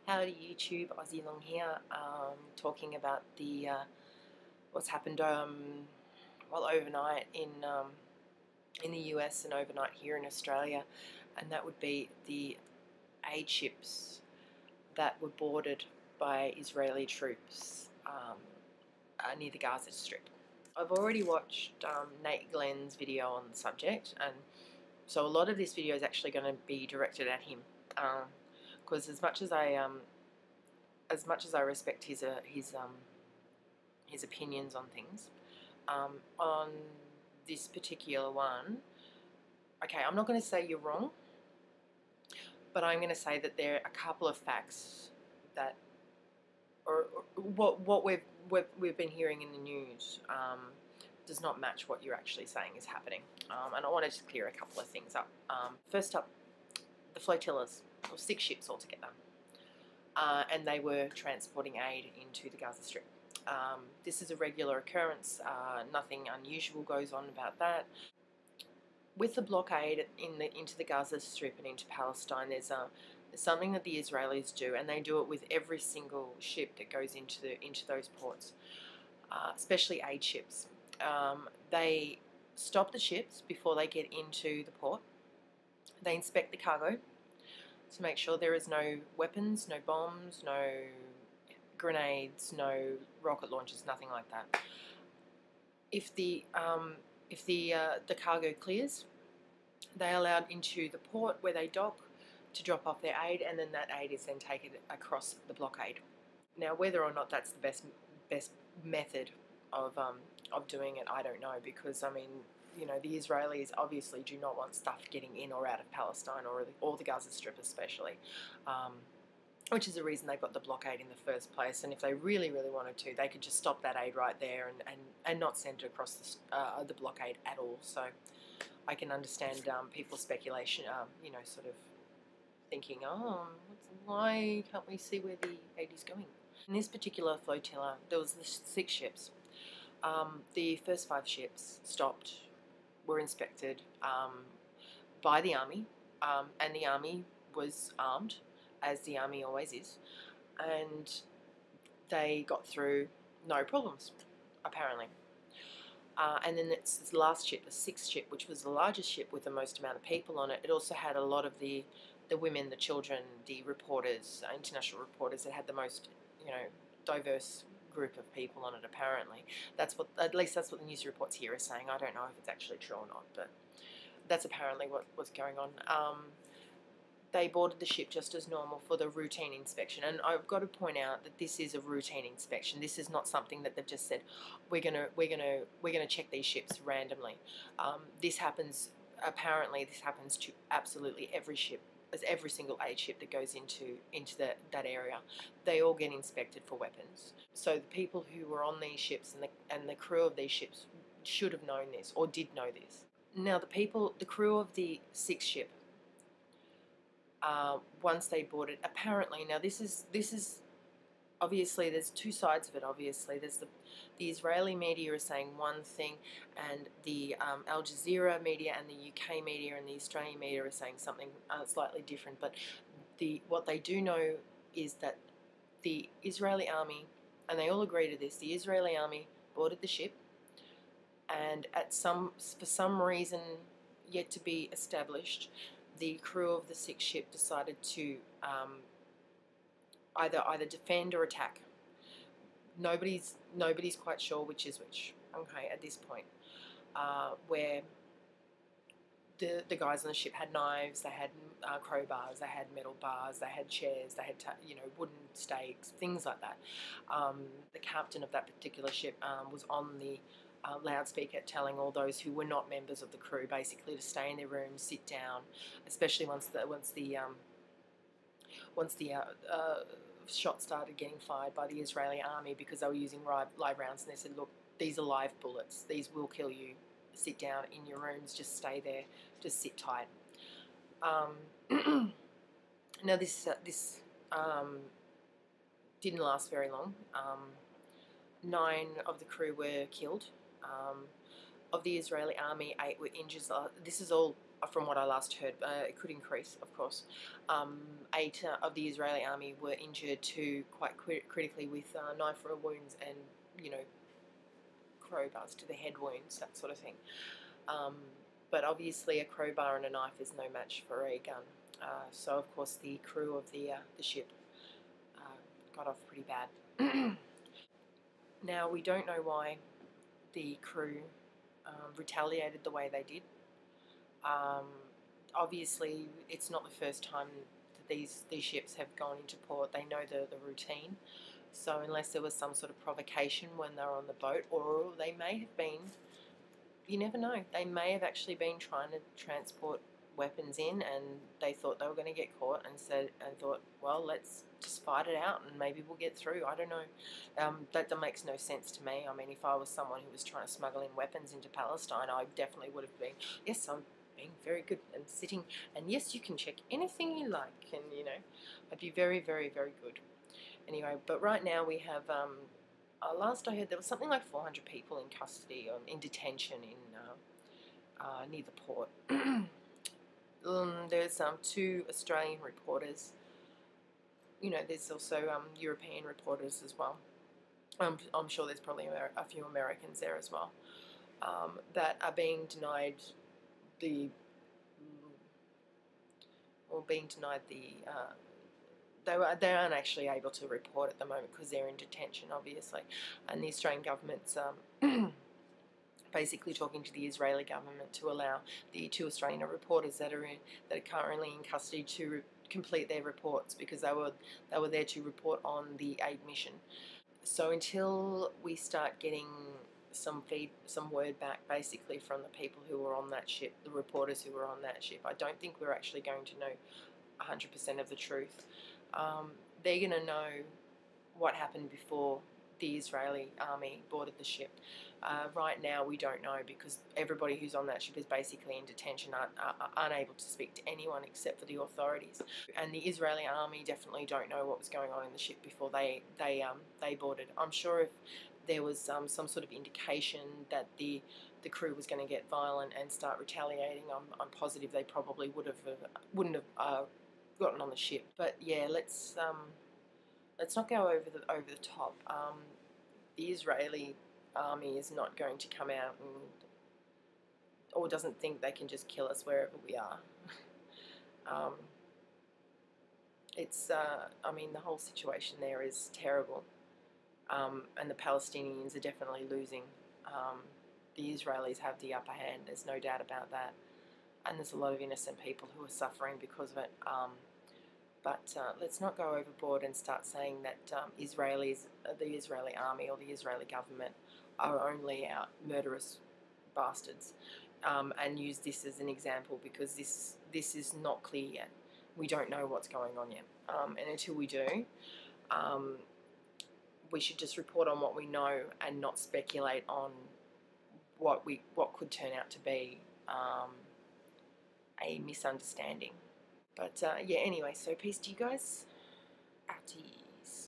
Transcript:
Howdy YouTube, aussielung here, talking about the what's happened overnight in the US and overnight here in Australia, and that would be the aid ships that were boarded by Israeli troops near the Gaza Strip. I've already watched Nate Glenn's video on the subject, and so a lot of this video is actually going to be directed at him. Because as much as I respect his opinions on things, on this particular one, okay, I'm not going to say you're wrong, but I'm going to say that there are a couple of facts that, or what we've been hearing in the news, does not match what you're actually saying is happening, and I want to just clear a couple of things up. First up, the flotillas, or 6 ships altogether, and they were transporting aid into the Gaza Strip. This is a regular occurrence, nothing unusual goes on about that. With the blockade into the Gaza Strip and into Palestine, there's something that the Israelis do, and they do it with every single ship that goes into those ports, especially aid ships. They stop the ships before they get into the port. They inspect the cargo to make sure there is no weapons, no bombs, no grenades, no rocket launchers, nothing like that. If the cargo clears, they are allowed into the port where they dock to drop off their aid, and then that aid is then taken across the blockade. Now, whether or not that's the best method of doing it, I don't know, because I mean, you know, the Israelis obviously do not want stuff getting in or out of Palestine or the Gaza Strip especially, which is the reason they've got the blockade in the first place. And if they really, really wanted to, they could just stop that aid right there and not send it across the blockade at all. So I can understand people's speculation, you know, sort of thinking, oh, why can't we see where the aid is going? In this particular flotilla, there was 6 ships. The first 5 ships stopped, were inspected by the army, and the army was armed, as the army always is, and they got through no problems, apparently. And then it's the last ship, the 6th ship, which was the largest ship with the most amount of people on it. It also had a lot of the women, the children, the reporters, international reporters. It had the most, you know, diverse group of people on it, apparently. At least that's what the news reports here are saying. I don't know if it's actually true or not, but that's apparently what was going on. They boarded the ship just as normal for the routine inspection, and I've got to point out that this is a routine inspection. This is not something that they've just said we're gonna check these ships randomly. This happens to absolutely every ship. As every single aid ship that goes into that area, they all get inspected for weapons. So the people who were on these ships and the crew of these ships should have known this, or did know this. Now the crew of the 6th ship, once they boarded, apparently, now this is obviously there's 2 sides of it. Obviously, there's the Israeli media is saying one thing, and the Al Jazeera media and the UK media and the Australian media are saying something slightly different. But what they do know is that the Israeli army, and they all agree to this, the Israeli army boarded the ship, and for some reason yet to be established, the crew of the 6th ship decided to either defend or attack. Nobody's quite sure which is which. Okay, at this point, where the guys on the ship had knives, they had crowbars, they had metal bars, they had chairs, they had wooden stakes, things like that. The captain of that particular ship was on the loudspeaker telling all those who were not members of the crew basically to stay in their rooms, sit down, especially once the shots started getting fired by the Israeli army, because they were using live rounds, and they said, look, these are live bullets, these will kill you, sit down in your rooms, just stay there, just sit tight. Now this didn't last very long. 9 of the crew were killed. Of the Israeli army, 8 were injured. This is all from what I last heard. It could increase, of course. 8 of the Israeli army were injured too, quite critically, with knife wounds and, you know, crowbars to the head wounds, that sort of thing. But obviously a crowbar and a knife is no match for a gun. So of course the crew of the ship got off pretty bad. Now we don't know why the crew retaliated the way they did. Obviously it's not the first time that these ships have gone into port. They know the routine. So unless there was some sort of provocation when they were on the boat, or they may have been, you never know, they may have actually been trying to transport weapons in, and they thought they were going to get caught, and thought, well, let's just fight it out and maybe we'll get through. I don't know. That makes no sense to me. I mean, if I was someone who was trying to smuggle in weapons into Palestine, I definitely would have been, yes, I'm being very good and sitting, and yes, you can check anything you like, and, you know, I'd be very, very, very good. Anyway, but right now we have, last I heard there was something like 400 people in custody, in detention near the port. There's 2 Australian reporters. You know, there's also European reporters as well. I'm sure there's probably a few Americans there as well, that are being denied the they aren't actually able to report at the moment because they're in detention, obviously, and the Australian government's basically talking to the Israeli government to allow the 2 Australian reporters that are currently in custody to complete their reports, because they were there to report on the aid mission. So until we start getting some word back, basically, from the people who were on that ship, the reporters who were on that ship, I don't think we're actually going to know 100% of the truth. They're going to know what happened before the Israeli army boarded the ship. Right now we don't know, because everybody who's on that ship is basically in detention, unable to speak to anyone except for the authorities. And the Israeli army definitely don't know what was going on in the ship before they boarded. I'm sure if there was some sort of indication that the crew was going to get violent and start retaliating, I'm positive they probably wouldn't have gotten on the ship. But yeah, let's not go over the top. The Israeli army is not going to come out or doesn't think they can just kill us wherever we are. I mean, the whole situation there is terrible, and the Palestinians are definitely losing. The Israelis have the upper hand, there's no doubt about that, and there's a lot of innocent people who are suffering because of it. But let's not go overboard and start saying that the Israeli army or the Israeli government are only out murderous bastards, and use this as an example, because this is not clear yet. We don't know what's going on yet, and until we do, we should just report on what we know and not speculate on what could turn out to be a misunderstanding. But yeah, anyway, so peace to you guys. Outie.